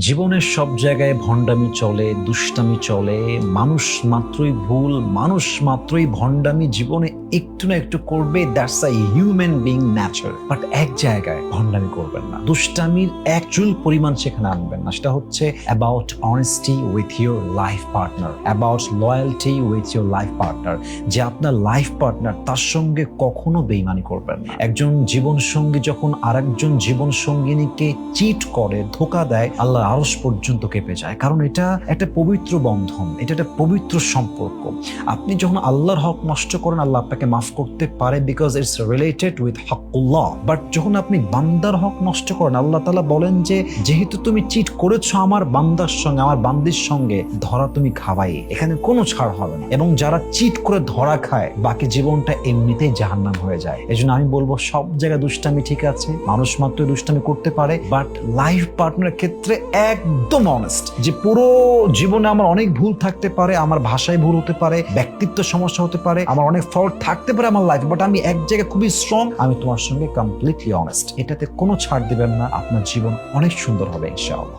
জীবনের সব জায়গায় ভণ্ডামি চলে, দুষ্টামি চলে, মানুষ মাত্রই ভুল, মানুষ মাত্রই ভণ্ডামি জীবনে একটু না একটু করবে। That's a human being Nature. But এক জায়গায় ভণ্ডামি করবেন না, দুষ্টামির এক চুল পরিমাণ সেখানে আনবেন না। সেটা হচ্ছে about honesty with your life partner, about loyalty with your life partner. যে আপনার লাইফ পার্টনার, তার সঙ্গে কখনো বেইমানি করবেন না। একজন জীবন সঙ্গী যখন আরেকজন জীবন সঙ্গিনীকে চিট করে, ধোঁকা দেয়, আল্লাহ আরশ পর্যন্ত কেঁপে যায়। কারণ এটা একটা পবিত্র বন্ধন, এটা একটা পবিত্র সম্পর্ক। আপনি যখন আল্লাহর হক নষ্ট করেন, আল্লাহ আপনাকে মাফ করতে পারে, বিকজ ইটস রিলেটেড উইথ হকুল্লাহ। বাট যখন আপনি বান্দার হক নষ্ট করেন, আল্লাহ তাআলা বলেন যে যেহেতু তুমি চিট করেছো আমার বান্দার সঙ্গে, আমার বান্দির সঙ্গে, ধরা তুমি খাওয়াই, এখানে কোনো ছাড় হবে না। এবং যারা চিট করে ধরা খায়, বাকি জীবনটা এমনিতেই জাহান্নাম হয়ে যায়। এজন্য আমি বলবো, সব জায়গায় দুষ্টামি ঠিক আছে, মানুষ মাত্র দুষ্টামি করতে পারে, বাট লাইফ পার্টনারের ক্ষেত্রে একদম অনেস্ট। যে পুরো জীবনে আমার অনেক ভুল থাকতে পারে, আমার ভাষায় ভুল হতে পারে, ব্যক্তিত্ব সমস্যা হতে পারে, আমার অনেক ফল্ট থাকতে পারে আমার লাইফ, বাট আমি এক জায়গায় খুবই স্ট্রং, আমি তোমার সঙ্গে কমপ্লিটলি অনেস্ট। এটাতে কোনো ছাড় দিবেন না, আপনার জীবন অনেক সুন্দর হবে ইনশাআল্লাহ।